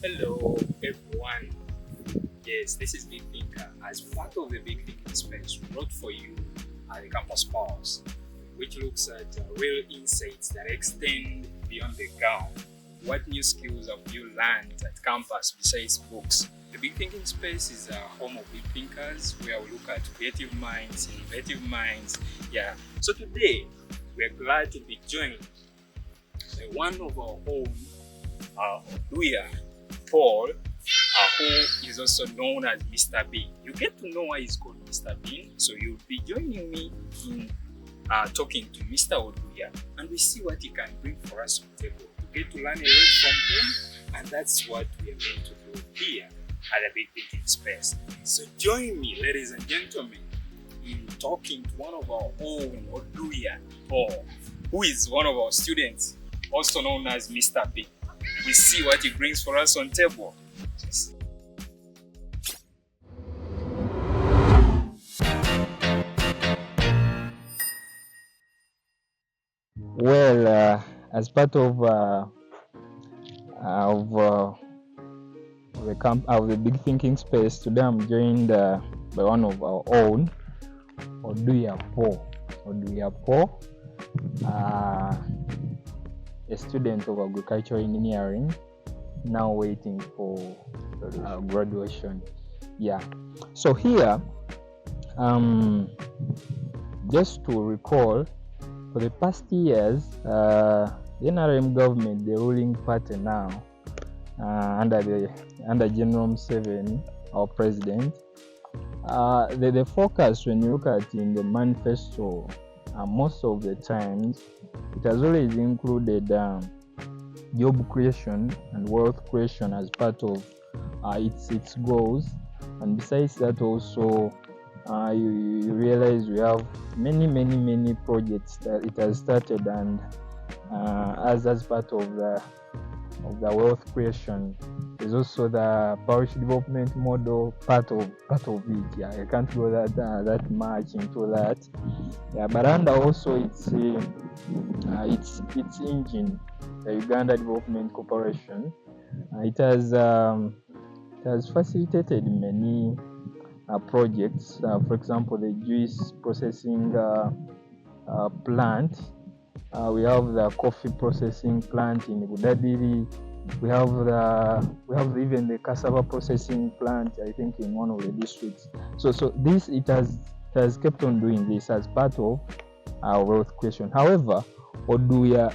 Hello, everyone. Yes, this is Big Thinker. As part of the Big Thinking space, we brought for you the Campus Pulse, which looks at real insights that extend beyond the gown. What new skills have you learned at campus besides books? The Big Thinking space is a home of big thinkers where we look at creative minds, innovative minds. Yeah. So today, we're glad to be joined by one of our own, Oduya Paul, who is also known as Mr. Bean. You get to know why he's called Mr. Bean, so you'll be joining me in talking to Mr. Oduya, and we see what he can bring for us on the table. We get to learn a lot from him, and that's what we are going to do here at the Big Thinking Space. So join me, ladies and gentlemen, in talking to one of our own, Oduya Paul, who is one of our students, also known as Mr. Bean. We see what he brings for us on table. Well, as part of the Big Thinking Space, today I'm joined by one of our own, Oduya Paul. Oduya Paul, a student of agricultural engineering, now waiting for graduation. Yeah. So here, just to recall, for the past years, the NRM government, the ruling party now, under General Museveni, our president, the focus, when you look at in the manifesto, most of the times, it has always included job creation and wealth creation as part of its goals. And besides that, also, you realize we have many projects that it has started, and as part of the wealth creation is also the parish development model part of it. Yeah, I can't go that much into that. Yeah, but under also its engine, the Uganda Development Corporation, it has facilitated many projects. For example, the juice processing plant. We have the coffee processing plant in Budadiri. We have even the cassava processing plant, I think, in one of the districts. So this it has kept on doing this as part of our wealth creation. However, Oduya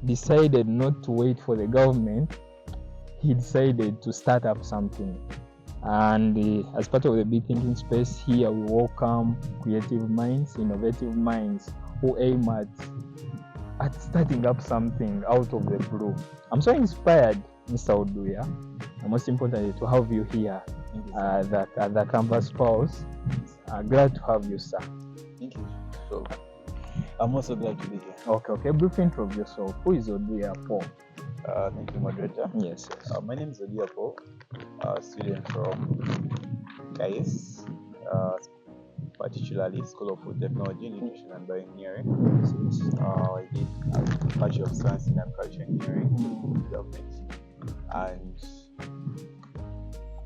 decided not to wait for the government. He decided to start up something. And as part of the Big Thinking Space, here we welcome creative minds, innovative minds who aim at starting up something out of the blue. I'm so inspired, Mr. Oduya, and most importantly, to have you here at the Campus Pulse. Glad to have you, sir. Thank you. So, I'm also glad to be here. Okay. Brief intro of yourself. Who is Oduya Paul? Thank you, moderator. Yes. My name is Oduya Paul, a student from KAIS, particularly School of Food Technology, Nutrition and Bioengineering. I did a Bachelor of Science in Agriculture Engineering Development, and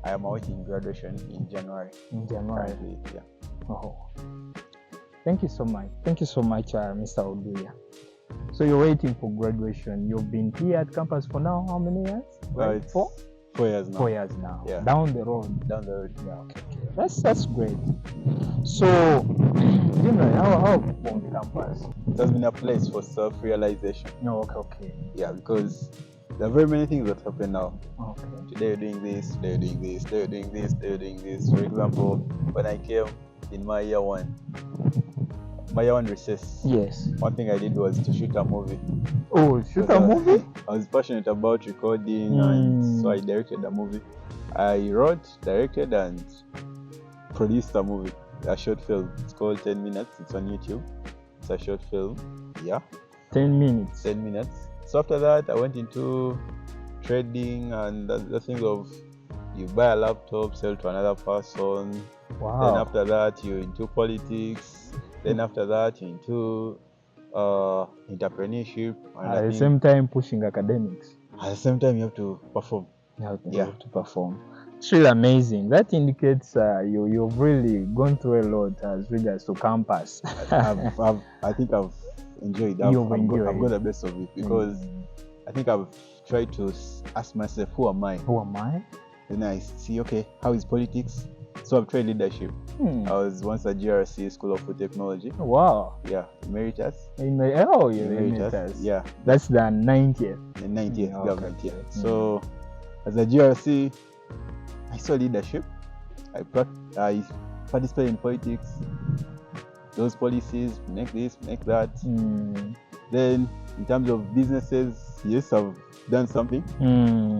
I am awaiting graduation in January. Currently, yeah. Oh. Thank you so much. Mr. Oduya. So you're waiting for graduation. You've been here at campus for now how many years? It's 4 years now. 4 years now. Yeah. Down the road. Yeah. Okay. That's great. So, how on campus? It has been a place for self-realization. Okay. Yeah, because there are very many things that happen now. Okay. Today you're doing this, today you're doing this, today you're doing this, today you're doing this. For example, when I came in my year one recess, Yes. one thing I did was to shoot a movie. Oh, shoot a movie? I was passionate about recording, and so I directed a movie. I wrote, directed, and produced a movie, a short film. It's called 10 Minutes. It's on YouTube. It's a short film. Yeah. 10 minutes. 10 minutes. So after that, I went into trading and the thing of you buy a laptop, sell to another person. Wow. Then after that, you're into politics. Then after that, you're into entrepreneurship. And At the same time pushing academics. At the same time, you have to perform. You have been Yeah. able to perform. It's really amazing. That indicates you've really gone through a lot as regards to campus. I think I've enjoyed it. You've I've got enjoyed. the best of it because I think I've tried to ask myself, who am I? Who am I? Then I see, okay, how is politics? So I've tried leadership. I was once at GRC, School of Food Technology. Wow. Yeah, emeritus. You're emeritus. Yeah, That's the 90th. the 90th Okay. government year. So as a GRC, I saw leadership. I participated in politics. Those policies, make this, make that. Then in terms of businesses, yes, I've done something.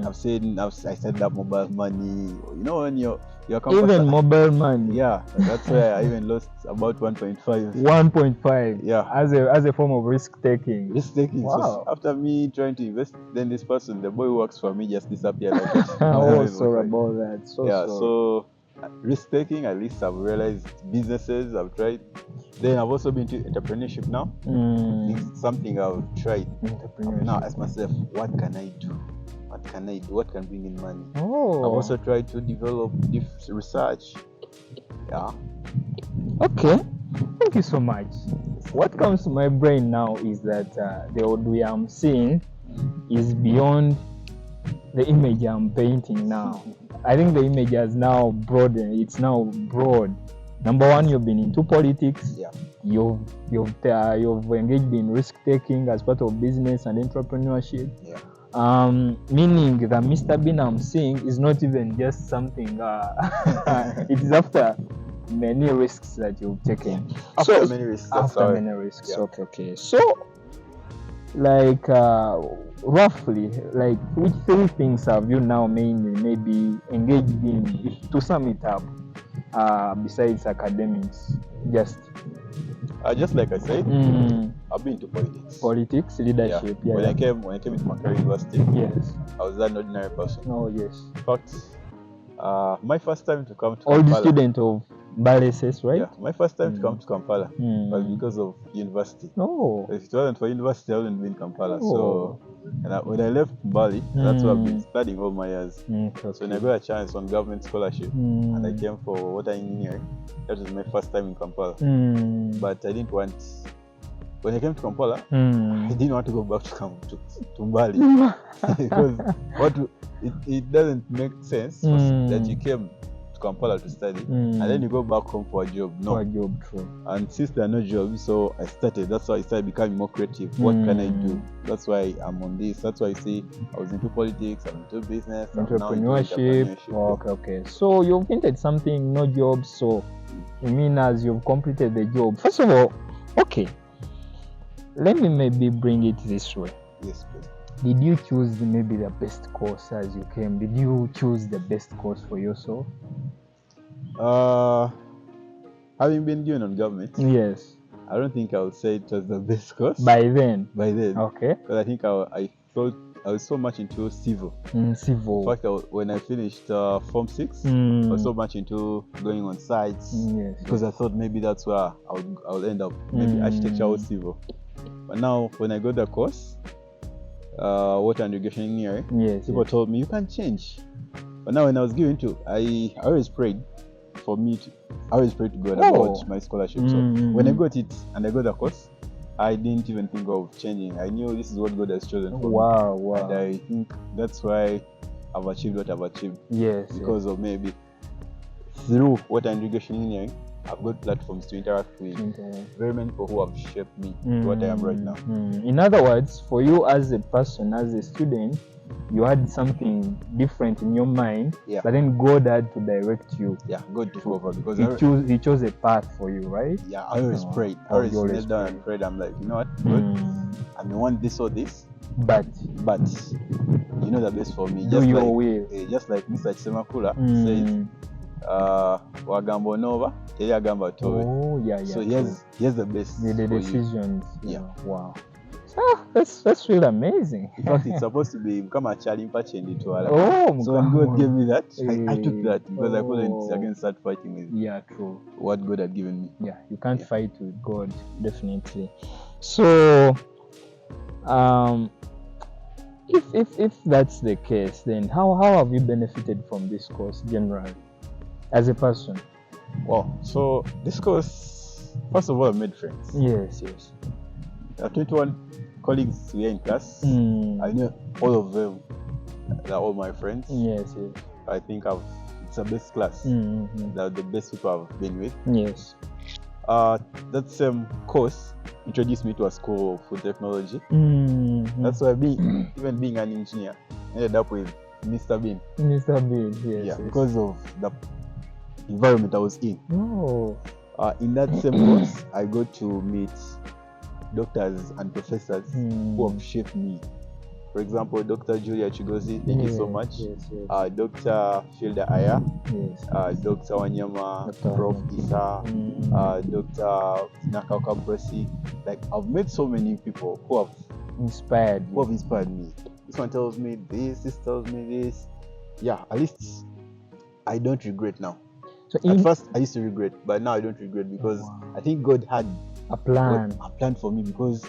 I set up mobile money. You know, when your campus, Even mobile money. yeah, that's where I even lost about 1.5. 1.5. Yeah, As a form of risk taking. risk taking. Wow. So after me trying to invest, then this person, the boy who works for me, just disappeared like that. Oh, sorry about that. So risk taking, at least I've realized businesses I've tried. Then I've also been to entrepreneurship now. It's something I've tried. Entrepreneurship. Now ask myself, what can I do? What can I do? What can bring in money? Oh. I've also tried to develop research. Yeah. Okay. Thank you so much. What comes to my brain now is that the Oduya I'm seeing is beyond the image I'm painting now. I think the image has now broadened. It's now broad. Number one, you've been into politics. Yeah. You've engaged in risk taking as part of business and entrepreneurship. Yeah. Meaning that Mr. Bean I'm seeing is not even just something. It is after many risks that you've taken. After many risks. Yeah. Okay. So, like roughly, like which three things have you now mainly maybe engaged in? If, to sum it up, besides academics, just like I said, I've been to politics, leadership. Yeah. When I came to Makerere University, yes, I was an ordinary person. Oh yes. In fact, my first time to come to Old Kampala, student of Baleses, right? Yeah, my first time to come to Kampala was because of university. Oh. If it wasn't for university, I wouldn't be in Kampala. So, when I left Bali, that's where I've been studying all my years. Okay. So when I got a chance on government scholarship, and I came for water engineering, that was my first time in Kampala. But I didn't want. When I came to Kampala, I didn't want to go back to Bali because it doesn't make sense that you came to Kampala to study and then you go back home for a job. No. For a job, true. And since there are no jobs, so I started. That's why I started becoming more creative. What can I do? That's why I'm on this. That's why you see I was into politics, I'm into business, entrepreneurship. Okay. So you've hinted something, no jobs. So you mean as you've completed the job? First of all, okay. Let me maybe bring it this way. Yes, please. Did you choose maybe the best course as you came? Did you choose the best course for yourself? Having been given on government, yes, I don't think I would say it was the best course. By then. Okay. Because I think I thought I was so much into civil. Civil. In fact, when I finished Form 6, I was so much into going on sites. Yes. Because I thought maybe that's where I would end up. Maybe architecture or civil. But now, when I got the course, water and irrigation engineering, people told me you can change. But now, when I was given to, I always prayed for me to. I always prayed to God about my scholarship. So when I got it and I got the course, I didn't even think of changing. I knew this is what God has chosen for me. Wow. And I think that's why I've achieved what I've achieved. Yes. Because of maybe through water and irrigation engineering, I've got platforms to interact with very many people who have shaped me to what I am right now. In other words, for you as a person, as a student, you had something different in your mind, but then God had to direct you. Yeah, God took over because He chose a path for you, right? Yeah, I always prayed. I always knelt down and prayed. I'm like, you know what, God, I may want this or this, but you know the best for me. Do your will. Just like Mr. Chisemakula says, Wagamba Nova, Gamba Towe. Oh, yeah. So he has the best. The decisions. Yeah. Wow. That's really amazing. In fact, it's supposed to become a challenge patch in it. Oh, so when God gave me that, I took that because I couldn't again start fighting with true. what God had given me. Yeah, you can't fight with God, definitely. So, if that's the case, then how have you benefited from this course generally as a person? Well, so this course, first of all, I made friends. Yes. There are 21 colleagues here in class. Mm. I know all of them. They're all my friends. Yes. I think it's the best class. Mm-hmm. They're the best people I've been with. Yes. That same course introduced me to a school of food technology. Mm-hmm. That's why even being an engineer, ended up with Mr. Bean. Mr. Bean, yes. Yeah, because of the environment I was in. Oh. In that same course, I got to meet doctors and professors who have shaped me. For example, Dr. Julia Chigozi, thank you so much. Yes. Dr. Filda Aya, Yes. Dr. Wanyama, Dr. Prof. Wanyama. Isa, Dr. Nakauka Brasi. Like, I've met so many people who have inspired me. This one tells me this tells me this. Yeah, at least I don't regret now. So at first I used to regret, but now I don't regret because I think God had a plan for me, because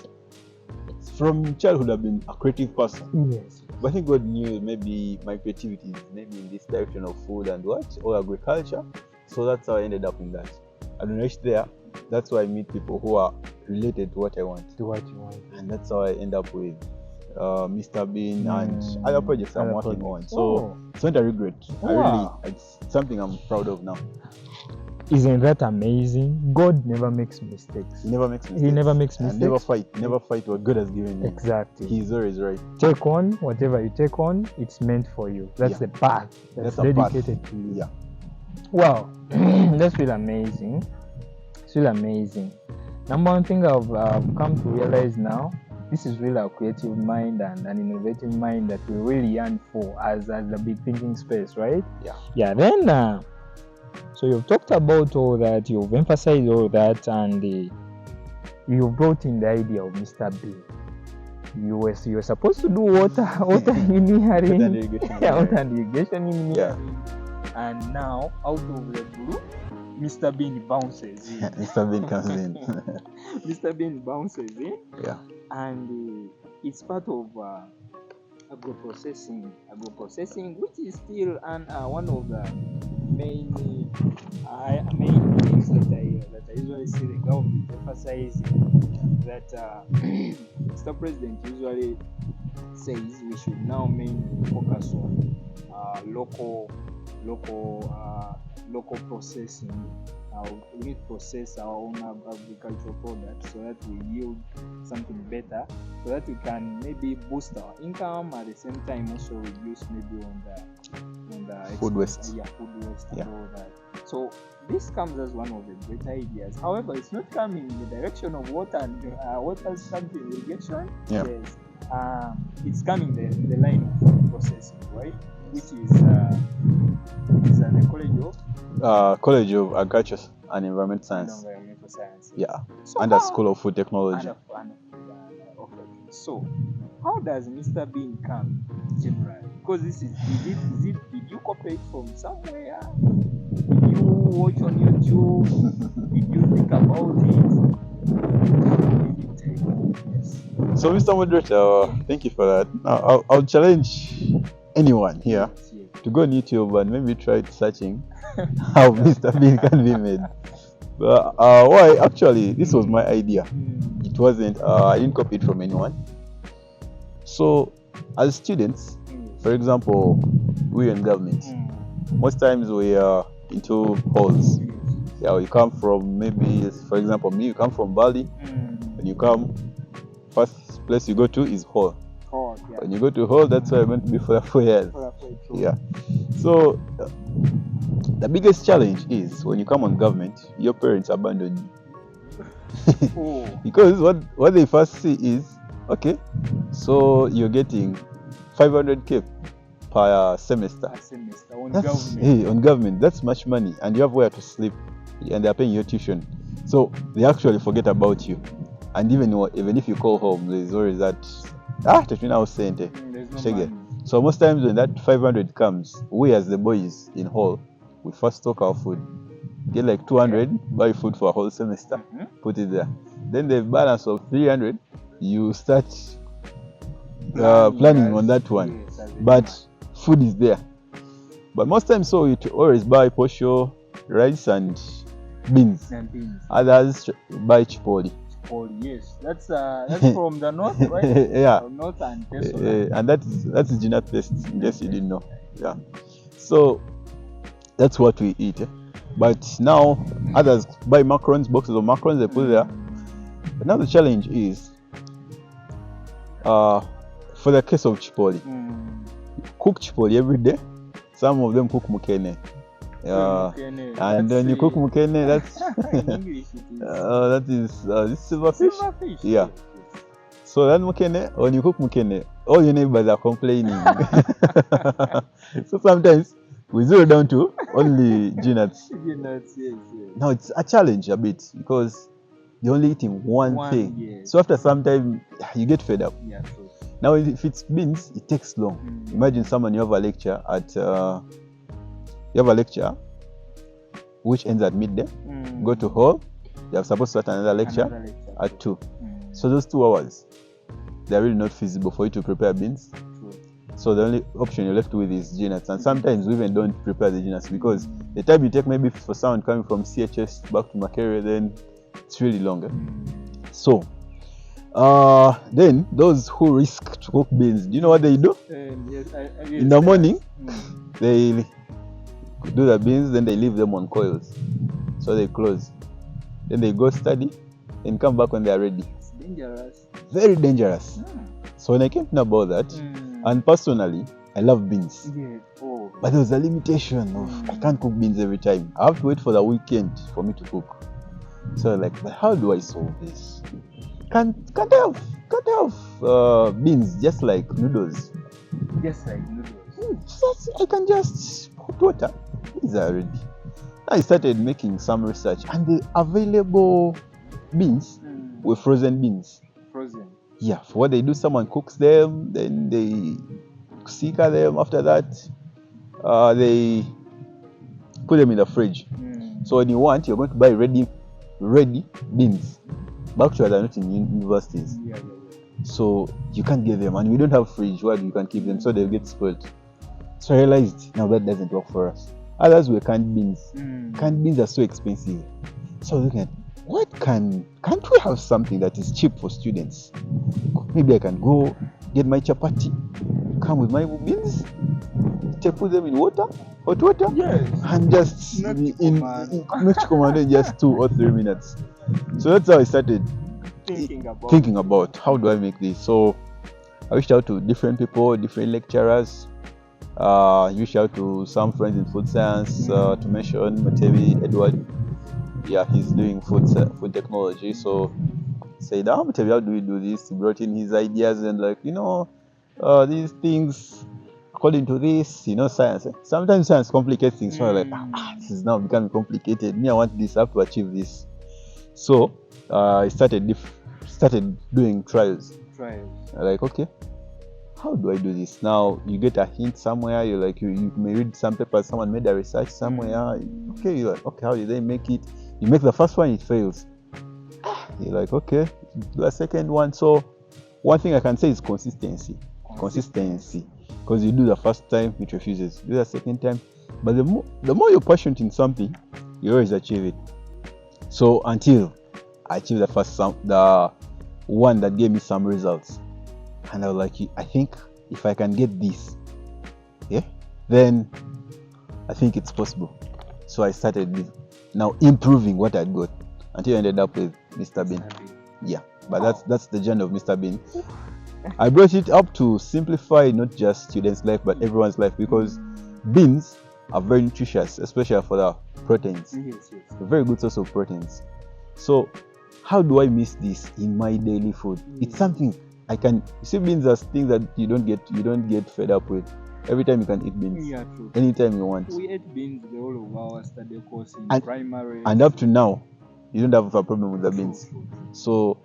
from childhood I've been a creative person. Yes. But I think God knew maybe my creativity is maybe in this direction of food and or agriculture. So that's how I ended up in that. And when I reached there, that's why I meet people who are related to what I want. And that's how I end up with Mr. Bean and other projects I'm working on. So it's not a regret. It's something I'm proud of now. Isn't that amazing? God never makes mistakes. He never makes mistakes. And never fight what God has given you. Exactly. He's always right. Take on whatever you take on, it's meant for you. That's the path that's dedicated to you. Yeah. Wow. That's really amazing. It's really amazing. Number one thing I've come to realize now, this is really a creative mind and an innovative mind that we really yearn for as the big thinking space, right? Yeah. Then so you've talked about all that, you've emphasized all that, and you brought in the idea of Mr. B. You were supposed to do water engineering, water irrigation engineering, and now out of the blue, Mr. Bean bounces in. Mr. Bean comes in. Mr. Bean bounces in. Yeah. And it's part of agro-processing, which is still one of the main things that I usually see the government emphasizing, that Mr. President usually says we should now mainly focus on local processing. We need to process our own agricultural products so that we yield something better, so that we can maybe boost our income, at the same time also reduce maybe on the food waste. And all that. So this comes as one of the great ideas. However, it's not coming in the direction of water and irrigation. Yeah. Yes. It's coming the line of processing, right? Which is the College of Agriculture and Environmental Science. Yeah. So and the School of Food Technology. So how does Mr. Bean come generally? Because this is did you copy it from somewhere? Did you watch on YouTube? Did you think about it? Yes. So Mr. Moderator, thank you for that. Now I'll challenge anyone here to go on YouTube and maybe try searching how Mr. Bean can be made. But why? Actually, this was my idea. It wasn't. I didn't copy it from anyone. So, as students, for example, we in government, most times we are into halls. Yeah, we come from maybe, for example, me. You come from Bali. When you come, first place you go to is hall. When you go to hall, that's where I went to be for 4 years. Yeah. So the biggest challenge is when you come on government, your parents abandon you. Because what they first see is, okay, so you're getting 500k per semester. On government, that's much money, and you have where to sleep, and they're paying your tuition. So they actually forget about you. And even if you call home, there's always that so most times when that 500 comes, we as the boys in hall, we first stock our food, get like 200, buy food for a whole semester, put it there. Then the balance of 300, you start planning on that one. Yes, as a But man. food is there. But most times, so you always buy posho, rice, and beans. And beans. Others buy chipoli. Oh yes, that's from the north, right? Yeah. From north and Teso. And that is Gina paste, in case you didn't know. Yeah. So that's what we eat. But now others buy macarons, boxes of macarons, they put there. But now the challenge is, for the case of chipoli, cook chipoli every day. Some of them cook mukene. And when you cook mukene, that's in English it is. that is this silverfish. Silverfish. Yeah. Yes. So that mukene, when you cook mukene, all your neighbors are complaining. So sometimes we zero down to only G-nuts. G-nuts, yes. Now it's a challenge a bit because you're only eating one thing. Yes. So after some time, you get fed up. Yeah, true. Now if it's beans, it takes long. Imagine someone, you have a lecture which ends at midday. Go to hall. You're supposed to start another lecture at 2. So those 2 hours, they're really not feasible for you to prepare beans. True. So the only option you're left with is G-nuts. And sometimes we even don't prepare the G-nuts because the time you take maybe for someone coming from CHS back to Makerere, then it's really longer. So then those who risk to cook beans, do you know what they do? In the morning, they do the beans, then they leave them on coils. So they close. Then they go study and come back when they are ready. It's dangerous. Very dangerous. So when I came to know about that, and personally, I love beans. Yeah. Oh. But there was a limitation of I can't cook beans every time. I have to wait for the weekend for me to cook. So like, but how do I solve this? Can't I have beans just like noodles? Just like noodles. So I can just put water. Beans are ready. I started making some research, and the available beans were frozen beans. Frozen. Yeah, for what they do, someone cooks them, then they secar them. After that, they put them in the fridge. So when you want, you're going to buy ready beans. But actually, they're not in universities. Yeah. So you can't get them, and we don't have fridge where you can keep them, so they'll get spoiled. So I realized now that doesn't work for us. Others were canned beans. Canned beans are so expensive. So looking at can't we have something that is cheap for students? Maybe I can go get my chapati, come with my beans, put them in water, hot water, and just make command in just 2 or 3 minutes. So that's how I started thinking about how do I make this. So I reached out to different people, different lecturers. Reached out to some friends in food science, to mention Matevi Edward. Yeah, he's doing food technology. So said, Matevi, how do we do this? He brought in his ideas and these things according to this, science. Sometimes science complicates things. So I'm like, this is now becoming complicated. Me, I want this, I have to achieve this. So I started doing trials. Like, okay, how do I do this? Now you get a hint somewhere. You're like, you may read some papers. Someone made a research somewhere. Okay, you're like, okay, how did they make it? You make the first one, it fails. You're like, okay, do a second one. So one thing I can say is consistency. Because you do the first time, it refuses. Do the second time, but the more you're passionate in something, you always achieve it. So until I achieved the one that gave me some results, and I was like, I think if I can get this, then I think it's possible. So I started now improving what I'd got until I ended up with Mr. Bean. Yeah, but that's the journey of Mr. Bean. I brought it up to simplify not just students' life but everyone's life, because beans are very nutritious, especially for the proteins. Yes. A very good source of proteins. So how do I miss this in my daily food? It's something I can. You see, beans are things that you don't get fed up with. Every time you can eat beans. Yeah, true. Anytime you want. We ate beans the whole of our study course in primary. And up to now, you don't have a problem with the beans. So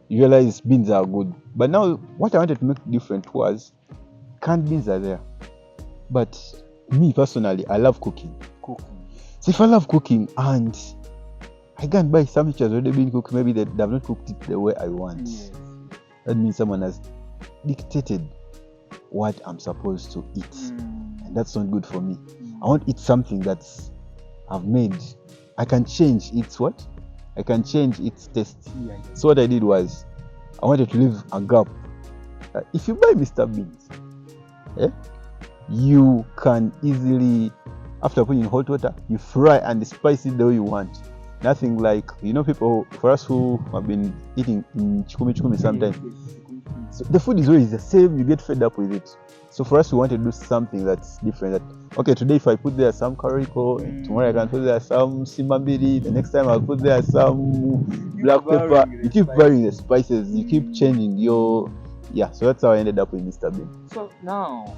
you realize beans are good. But now what I wanted to make different was canned beans are there. But me personally, I love cooking. So if I love cooking and I can't buy something which has already been cooked, maybe they have not cooked it the way I want. Yes. That means someone has dictated what I'm supposed to eat, and that's not good for me. I want to eat something that's I've made. I can change its what? I can change its taste. So what I did was I wanted to leave a gap. If you buy Mr. Beans, you can easily, after putting in hot water, you fry and spice it the way you want. Nothing like, people, for us who have been eating in chikumi sometimes, so the food is always the same, you get fed up with it. So for us, we want to do something that's different. That, okay, today if I put there some curryco, tomorrow I can put there some simbambiri, the next time I'll put there some black pepper. You keep varying the spices, you keep changing your, so that's how I ended up with Mr. Bean. So now,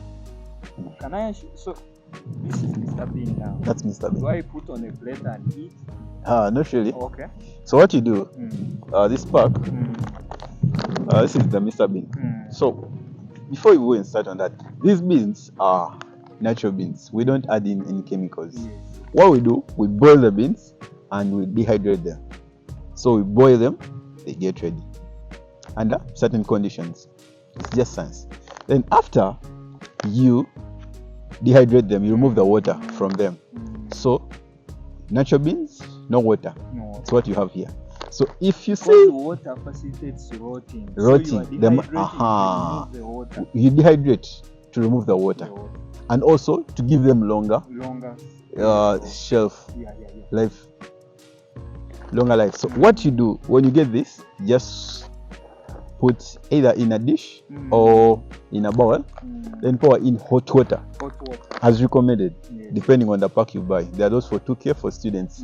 can I ask you, so this is Mr. Bean now. That's Mr. Bean. Do I put on a plate and eat? Not really. Okay. So what you do, this pack, this is the Mr. Bean. So before you go and start on that, these beans are natural beans. We don't add in any chemicals. Yes. What we do, we boil the beans and we dehydrate them. So we boil them, they get ready under certain conditions. It's just science. Then after you dehydrate them, you remove the water from them. So natural beans, no water. That's what you have here. So if you say water facilitates rotting, so you dehydrate to remove the water, and also to give them longer shelf life, longer life. So what you do when you get this, just put either in a dish or in a bowl, then pour in hot water as recommended, depending on the pack you buy. There are those for 2K for students.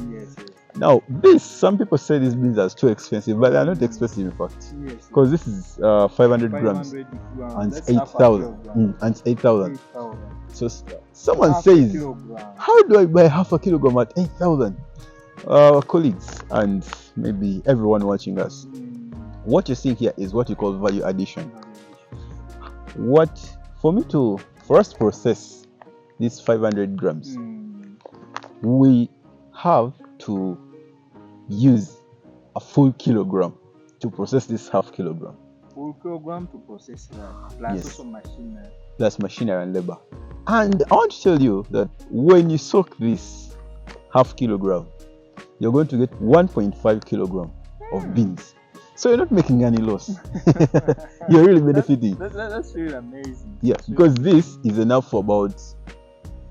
Now, some people say these beans are too expensive, but they are not expensive in fact, because this is 500 grams and 8,000. And 8,000. So someone says, how do I buy half a kilogram at 8,000? Our colleagues and maybe everyone watching us, what you're seeing here is what you call value addition. For us to process these 500 grams, we have to use a full kilogram to process this half kilogram. Full kilogram to process that, plus also machinery. Plus machinery and labor. And I want to tell you that when you soak this half kilogram, you're going to get 1.5 kilogram of beans. So you're not making any loss. You're really benefiting. That's really amazing. Yeah, because this is enough for about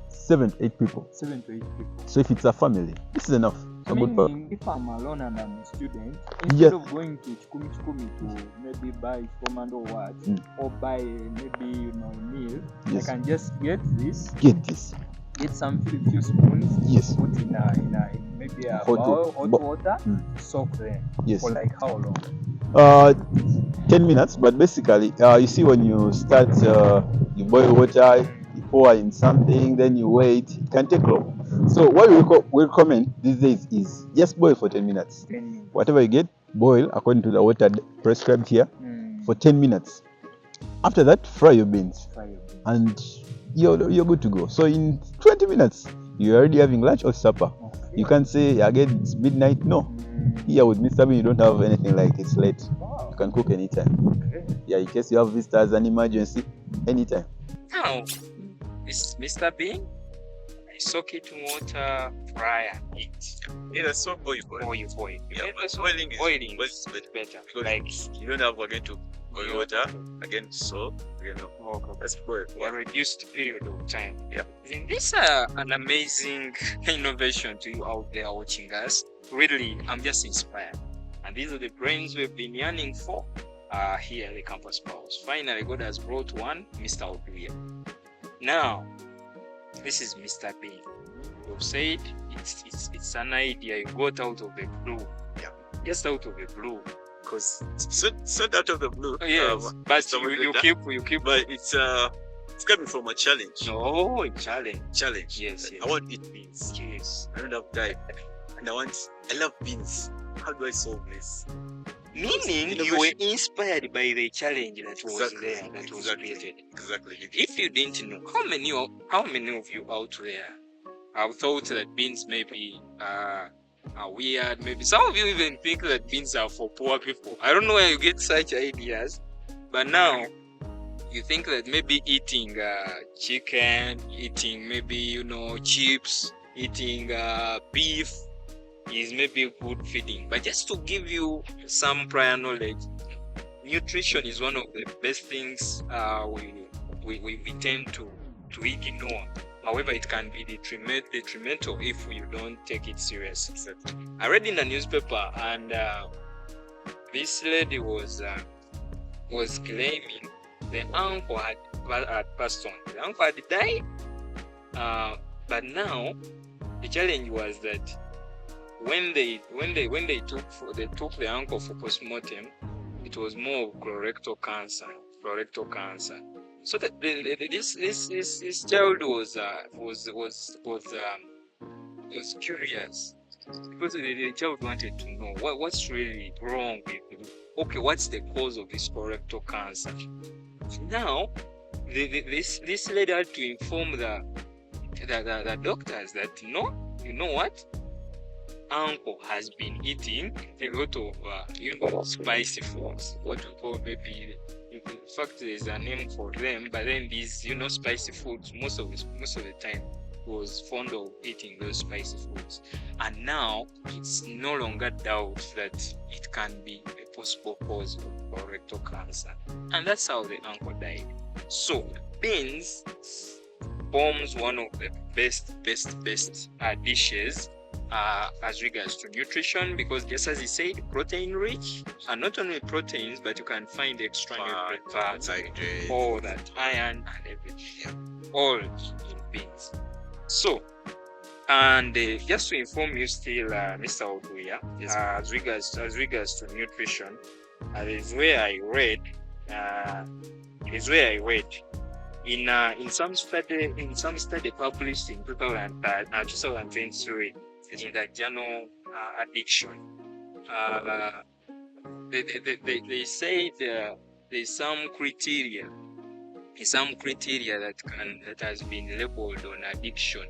7 to 8 people. 7 to 8 people. So if it's a family, this is enough. If I'm alone and I'm a student, instead of going to chikumi to maybe buy command or what, or buy maybe a meal, I can just get this. Get some few spoons. Put in maybe a hot water. Soak them. For like how long? 10 minutes. But basically, you see when you start, you boil water, you pour in something, then you wait. It can take long. So what we recommend these days is just boil for 10 minutes. Whatever you get, boil according to the water prescribed here for 10 minutes. After that, fry your beans. And you're good to go. So in 20 minutes, you're already having lunch or supper. You can't say again it's midnight. No. Here with Mr. Bean, you don't have anything like it's late. You can cook anytime. Yeah, in case you have visitors, an emergency, anytime. Now, this Mr. Bean, I soak it in water, fry and eat. Yeah, so boil. Yeah, but boiling is better. Like you don't have again to boil water, again soak, that's boil. A reduced period of time. Yeah. Isn't this an amazing innovation to you out there watching us? Really, I'm just inspired. And these are the brains we've been yearning for here at the Campus Pulse. Finally, God has brought one, Mr. Oduya. Now, this is Mr. Bean. You've said it's an idea you got out of the blue. Yeah. Just out of the blue. Because it's not out of the blue. Yes, but you keep. But it's coming from a challenge. Oh, a challenge. Yes. Yes. I want to eat beans. Yes. I don't have time, and I love beans. How do I solve this? Meaning you were inspired by the challenge that was there, that was created. Exactly. If you didn't know, how many of you out there have thought that beans maybe are weird? Maybe some of you even think that beans are for poor people. I don't know where you get such ideas, but now you think that maybe eating chicken, eating maybe chips, eating beef is maybe good feeding. But just to give you some prior knowledge, nutrition is one of the best things we tend to ignore. However, it can be detrimental if you don't take it seriously. I read in the newspaper, and this lady was claiming the uncle had passed on. The uncle had died, but now the challenge was that when they took the uncle for postmortem, it was more of colorectal cancer. So that this child was curious, because the child wanted to know what's really wrong with him. Okay, what's the cause of this colorectal cancer? Now, this lady had to inform the doctors that you know what? Uncle has been eating a lot of spicy foods, what we call maybe. In fact, there's a name for them, but then these spicy foods, most of the time was fond of eating those spicy foods, and now it's no longer doubt that it can be a possible cause of colorectal cancer, and that's how the uncle died. So beans forms one of the best dishes as regards to nutrition, because just as he said, protein rich, and not only proteins, but you can find extra nutrient fats, all that iron and everything, all in beans. So, and just to inform you still, Mr. Oduya, as regards to nutrition, is where I read in some study published in 2023 in the journal Addiction. They say there's some criteria that has been labeled on addiction.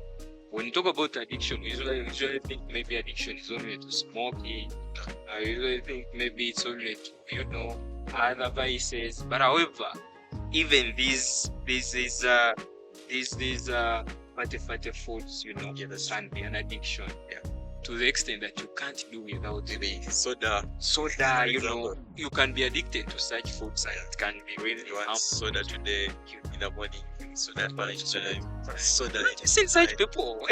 When you talk about addiction, we usually think maybe addiction is only to smoking. I usually think maybe it's only to other vices. But however, even these fatty foods, can be an addiction. Yeah. To the extent that you can't do without maybe soda. You can be addicted to such foods, and it can be really harmful. Soda today in the morning, soda. You see such people.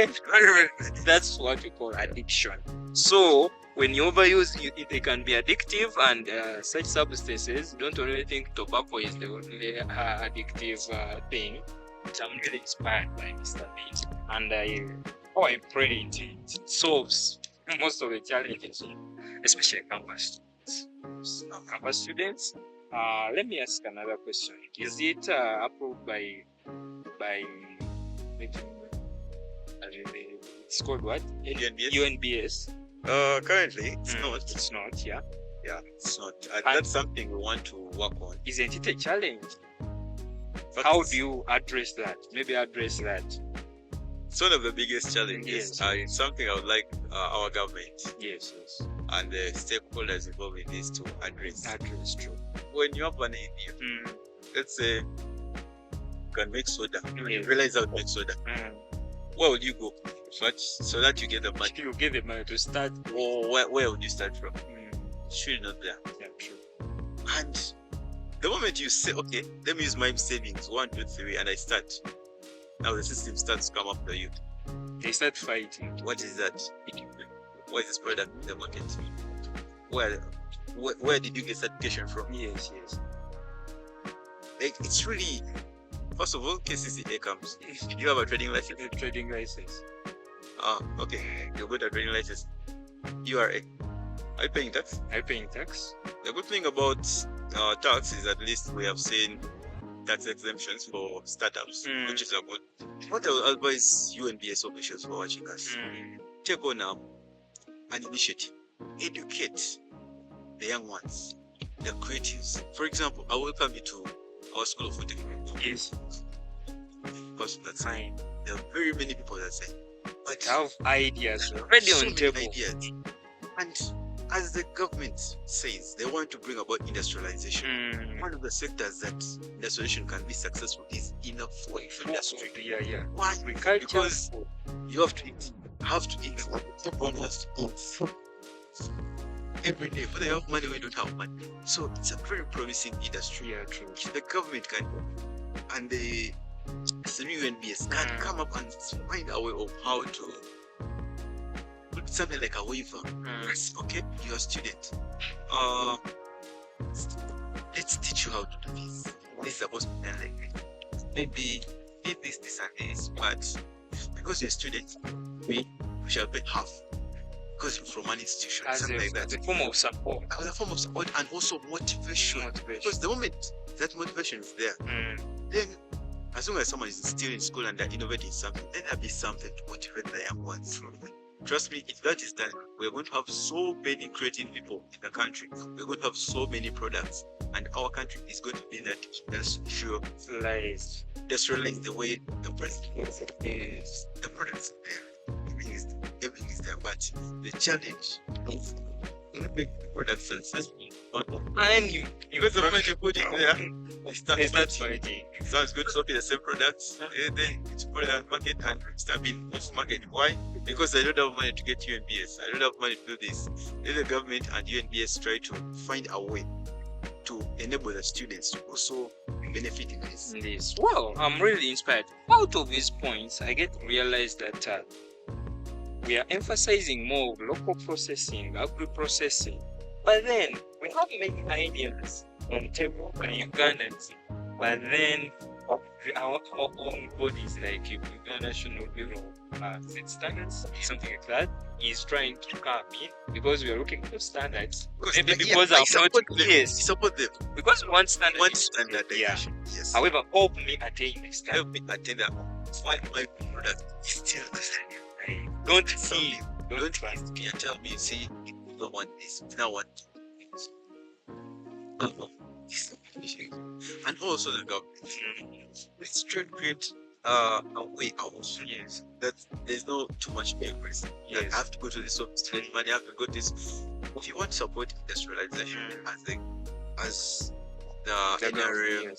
That's what we call addiction. So when you overuse, they can be addictive, and such substances. Don't only think tobacco is the only addictive thing. I'm really inspired by Mr. Beat, and I pray it solves most of the challenges, especially campus students. Let me ask another question. Is it approved by it's called what? UNBS? Currently, it's not. It's not. Yeah, it's not. That's something we want to work on. Isn't it a challenge? How do you address that? Maybe address that. It's one of the biggest challenges. Yes. It's something I would like our government and the stakeholders involved in this to address. True. When you have an idea, let's say you can make soda, you realize how to make soda. Where would you go so that you get the money? You get the money to start. Or where would you start from? It's really not there. Yeah, true. And the moment you say, okay, let me use my savings, 1, 2, 3, and I start. Now the system starts to come after you. They start fighting. What is that? What is this product in the market? Where did you get certification from? Yes. Like, it's really, first of all, KCCA comes. You have a trading license. A trading license. Okay. You got a trading license. URA. Are you paying tax? Are you paying tax? The good thing about tax is at least we have seen tax exemptions for startups, which is a good. What I would advise UNBS officials for watching us, take on an initiative, educate the young ones, the creatives. For example, I welcome you to our School of Technology. Yes. Because that's fine. There are very many people that say, but have ideas already on table. Ideas. And as the government says, they want to bring about industrialization. One of the sectors that industrialization can be successful is in the food industry. Yeah. Why? Agriculture. Because you have to eat. Everyone has to eat every day, whether you have money or you don't have money. So it's a very promising industry. Yeah, true. If the government can, and the UNBS can come up and find a way of how to put something like a waiver. Yes, okay, you're a student. Let's teach you how to do this. This is supposed to be done like this. Maybe this and this, but because you're a student, we shall pay half. Because you're from an institution, something like that. As a form of support. As a form of support and also motivation. Because the moment that motivation is there, then as long as someone is still in school and they're innovating something, then there'll be something to motivate the young ones. Trust me, if that is done, we're going to have so many creative people in the country. We're going to have so many products, and our country is going to be that industrialized the way the president is. The products are there. Everything is there, but the challenge is to make the products successful. And you got the money to put it there. It's fighting. Sounds good, so the same products, then it's put on market and start being off market. Why? Because I don't have money to get UNBS. I don't have money to do this. Then the government and UNBS try to find a way to enable the students to also benefit in this. Well, I'm really inspired. Out of these points, I get to realize that we are emphasizing more of local processing, agri-processing. But then, we have many ideas on the table by Ugandans. But then, our own bodies, like Uganda National Bureau of Standards, something like that, is trying to come in because we are looking for standards. Because I support them. Because one standard. Yes. However, help me attain the standard. Help me attain that. Why my product is still the standard. Don't trust me and tell me, see, you don't want this, now want this. And also the government. Let's try to create a way out. Yes. That there's no too much bureaucracy. Yes. I have to go to this office, spend money, I have to go to this. If you want to support industrialization, I think as the NRM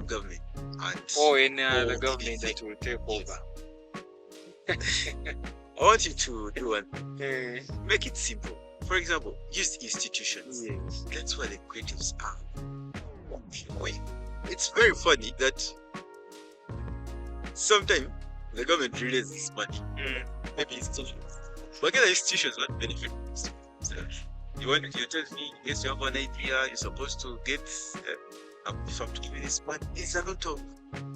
government and any other government that will take over. I want you to do one thing. Make it simple. For example, use institutions. Yes. That's where the creatives are. Anyway, it's very funny that sometimes the government releases money. Maybe institutions. But again, the institutions want benefit from institutions. You tell me, yes, you have an idea, you're supposed to get if I'm to give you this money, it's a lot of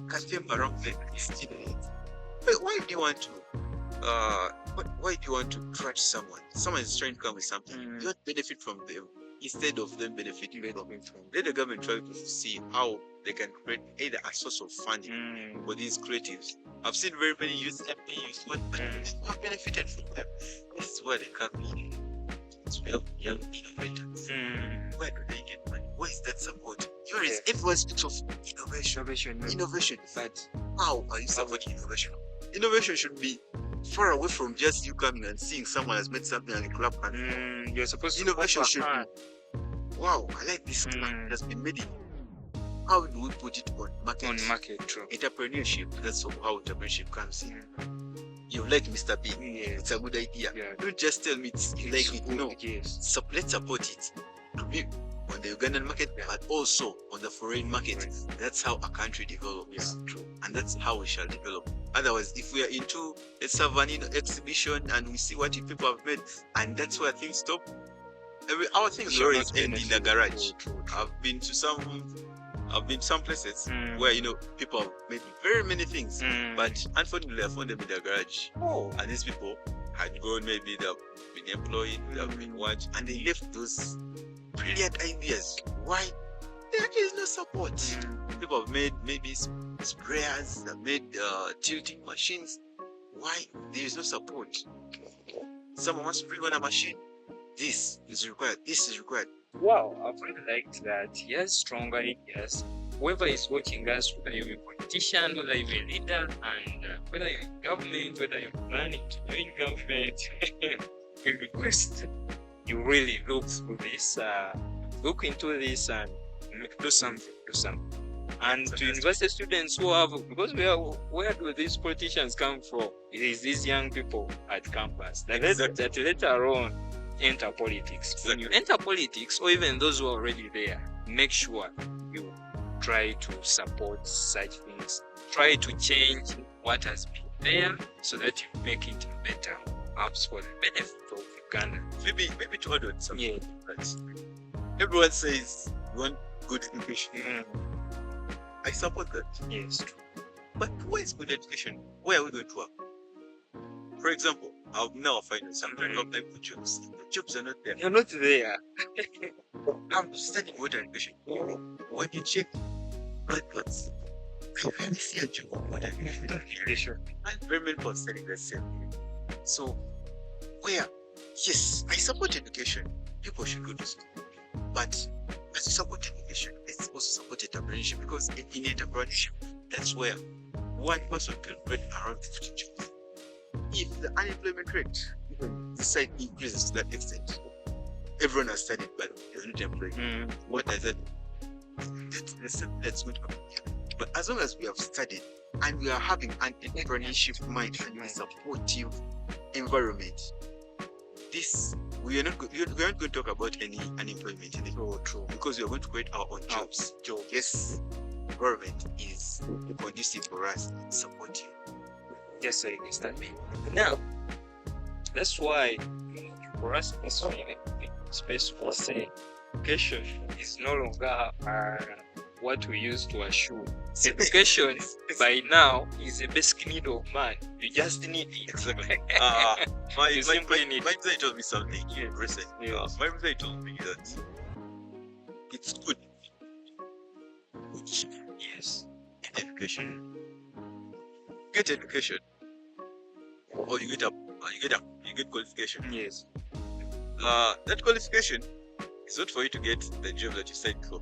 custom around the institutions. But why do you want to trust someone? Someone is trying to come with something. You don't benefit from them instead of them benefiting from it. Let the government try to see how they can create either a source of funding for these creatives. I've seen very many youth MPs but not benefited from them. This is where they come in. It's real young innovators. Where do they get money? Where is that support? Everyone speaks of innovation. But how are you supporting innovation? Innovation should be far away from just you coming and seeing someone has made something and you clap and you're supposed to innovation should be, wow, I like this plan. It has been made. How do we put it on market? True. Entrepreneurship, that's how entrepreneurship comes in. You like Mr. Bean, it's a good idea. Don't just tell me you like it. No, so let's support it to be on the Ugandan market, but also on the foreign market. That's how a country develops. True. And that's how we shall develop. Otherwise, if we are into, let's have an exhibition and we see what people have made, and that's where things stop. Our things always end in the garage. I've been some places where people have made very many things, but unfortunately I found them in the garage. And these people had gone, maybe they've been employed, they've been watched, and they left those brilliant ideas. Why? There is no support. People have made maybe sprayers, they've made tilting machines. Why? There is no support. Someone wants to bring on a machine. This is required. Wow, I've really liked that. He has strong ideas. Whoever is watching us, whether you're a politician, whether you're a leader, and whether you're in government, whether you're planning to join government, we request you really look through this, look into this and do something. And to university students who have, because where do these politicians come from? It is these young people at campus that later on enter politics. When you enter politics, or even those who are already there, make sure you try to support such things. Try to change what has been there so that you make it better, perhaps for the benefit of Uganda. Maybe to add on something. That everyone says we want good education. I support that. Yes. But where is good education? Where are we going to work? For example, I'll now find some kind of applying for jobs. The jobs are not there. You're not there. I'm studying water education. When you check graduates, I rarely see a job of water education. And very many people are studying the same. So, where? Yes, I support education. People should go to school. But as you support education, let's also support entrepreneurship, because in entrepreneurship, that's where one person can create around 50 jobs. If the unemployment rate, even the side increases to that extent, everyone has studied but is not employed. What does that mean? That's going to happen. But as long as we have studied and we are having an entrepreneurship mind and a supportive environment, we are not going to talk about any unemployment in it. True. Because we are going to create our own jobs. Yes, environment is conducive for us, supportive. Yes, I understand me. Now, that's why for us, it's really space for say education is no longer what we used to assume. Education by now is a basic need of man. You just need it. Exactly. My brother told me something recently. Yes. My brother told me that it's good. Yes. Get education. Get education. Or you get qualification. Yes. That qualification is not for you to get the job that you signed for.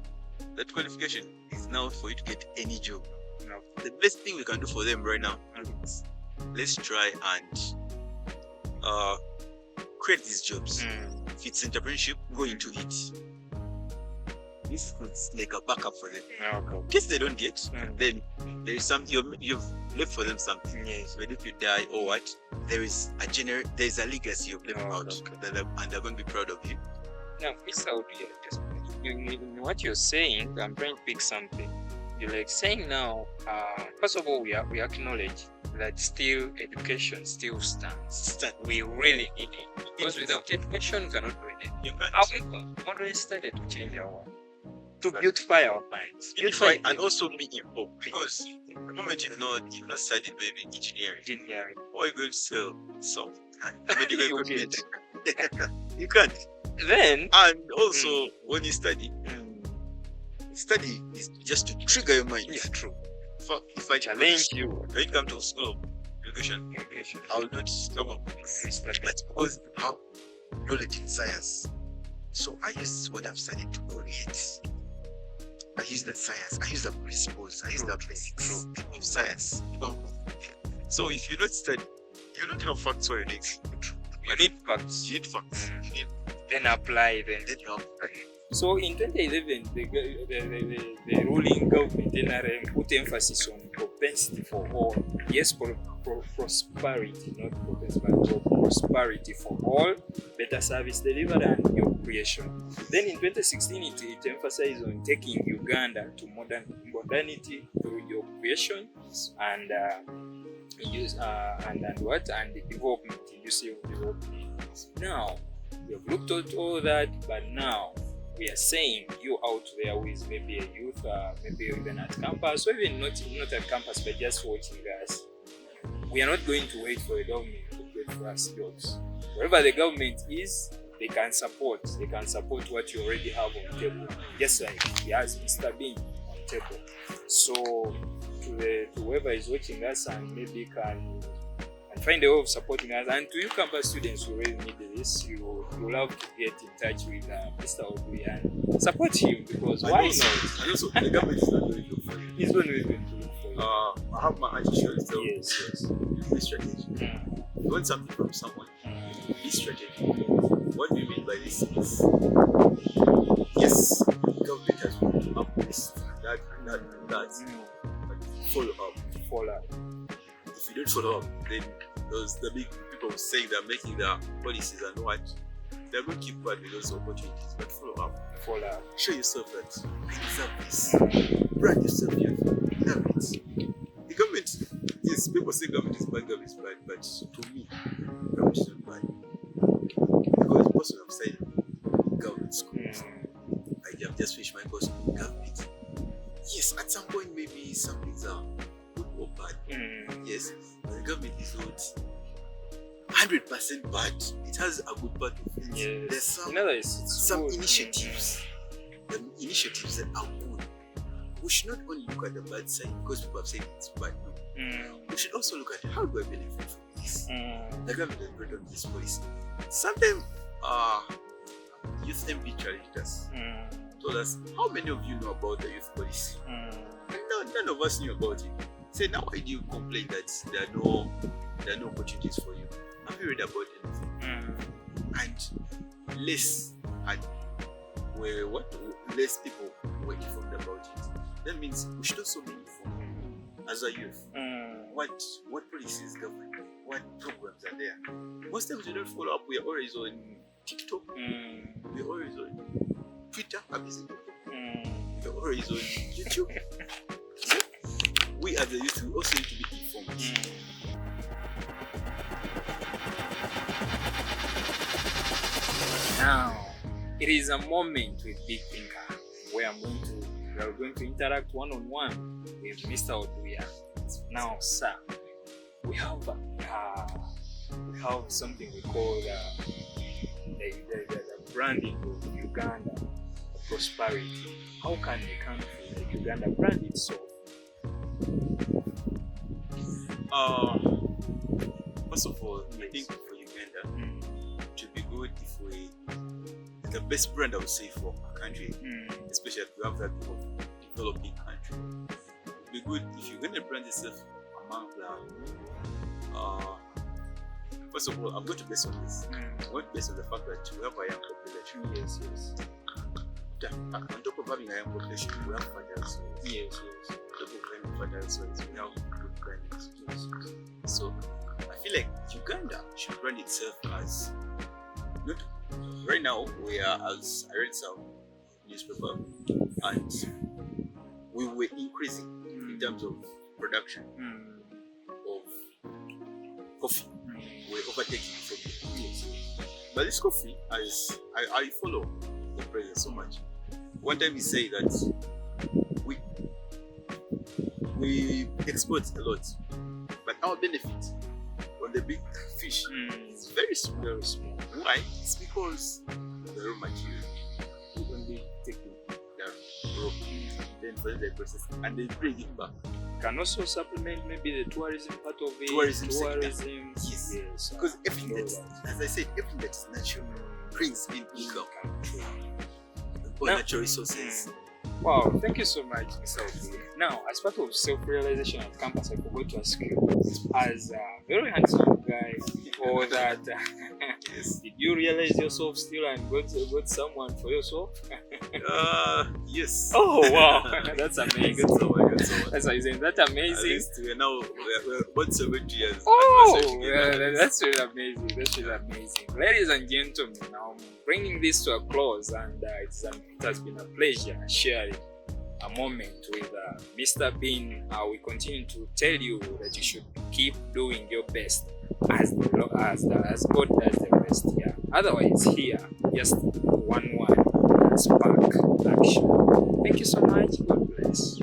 That qualification is now for you to get any job. No. The best thing we can do for them right now is let's try and create these jobs. If it's entrepreneurship, go into it. This is like a backup for them. Okay. In case they don't get, then there is something you've left for them something. Yes. But if you die or what, there is a legacy you've left out, and they're going to be proud of you. Now, Mr. Oduya, just in what you're saying, I'm trying to pick something. You're like saying now, first of all, we acknowledge that still education still stands. We really need it. Because without education, we cannot do anything. However, we always started to change our world, to beautify our minds. Beautify and also be involved. Because the moment you've not studied maybe engineering, or you're going to sell something, you can't. Then, and also when you study is just to trigger your mind. it's true. If I challenge you, when you come to school of education, I will not come up with this. But because I have knowledge in science, so I use what I've studied to create. I use the science, I use the principles, I use the basics of science. So if you don't study, you don't have facts for your next. You need facts. You need facts. Then apply them. Then you apply. So in 2011, the ruling government NRM put emphasis on propensity for all. Yes, prosperity, not propensity, but prosperity for all, better service delivery and job creation. Then in 2016, it emphasized on taking Uganda to modernity through job creation and development, industrial development. Now, we have looked at all that, but now we are saying you out there with maybe a youth, maybe even at campus, or even not at campus, but just watching us. We are not going to wait for the government to get for us jobs. Wherever the government is, they can support. They can support what you already have on the table, just like he has Mr. Bean on the table. So to whoever is watching us and maybe can find a way of supporting us, and to you campus students who really need this, you love to get in touch with Mr. Oduya and support him, because why not? And also, the government is not going to look for you. He's going to look for you. I have my attitude, so yes. be strategic. You want something from someone, be strategic. what we mean by this is, yes, government has put up this and that and that and that, but follow up. Follow up. If you don't follow up, then the big people saying they're making their policies and what, they're going to keep bad with those opportunities, but follow up. Follow up. Show yourself that I deserve this. Brand yourself, you have it. The government, yes, people say government is bad, but to me, government is not bad. Because the person outside government schools, I have just finished my course in government. Yes, at some point maybe some things are good or bad. Yes, but the government is not 100% bad. It has a good part of it. Yes. There's some good. initiatives, the initiatives that are good. We should not only look at the bad side because people have said it's bad. No. We should also look at how do I benefit from this. The government has brought on this policy. Sometimes youth MP challenged us, told us, how many of you know about the youth policy? And none of us knew about it. Say, now why do you complain that there are no opportunities for you? Have you read about anything? And less people were informed about it. That means we should also be informed as a youth. What policies govern? What programs are there? Most times we don't follow up. We are always on TikTok. We are always on Twitter. We are always on YouTube. So we as the youth, we also need to be informed. Now, it is a moment with Big Thinker where we are going to interact one-on-one with Mr. Oduya. Now, sir, we have something we call the branding of Uganda prosperity. How can a country like Uganda brand itself? First of all, I think for Uganda, it would be good if the best brand I would say for a country, especially if we have that of developing country, it would be good if you're going to brand yourself among the first of all, I'm going to base on this. I'm going to base on the fact that we have a young population. Yes. On top of having a young population, we have fertile soils. Yes. On top of having fertile soils, we have good climates. So I feel like Uganda should brand itself as not right now. We are, as I read some newspaper, and we were increasing in terms of production of coffee. We're overtaking from the but this coffee, as I follow the president so much. One time he said that we export a lot, but our benefit on the big fish is very small. Very small. Why? It's because the raw material. We only take the raw, then for the process, and they bring it back. Can also supplement maybe the tourism part of it. Tourism. Yes. Because everything that, as I said, everything that is natural brings in income. Or natural resources. Wow, thank you so much, Mr. Oduya. Now, as part of self-realization at campus, I forgot to ask you, as a very handsome guy, or that did you realize yourself still and got someone for yourself? Yes. Oh wow, that's amazing. That's isn't that amazing? We're about 70 years. Oh, that's really amazing. That's really amazing. Ladies and gentlemen, now I'm bringing this to a close, and it has been a pleasure sharing a moment with Mr. Bean. We continue to tell you that you should keep doing your best as God does the rest. Yeah. Otherwise, here, just one word, spark action. Thank you so much. God bless.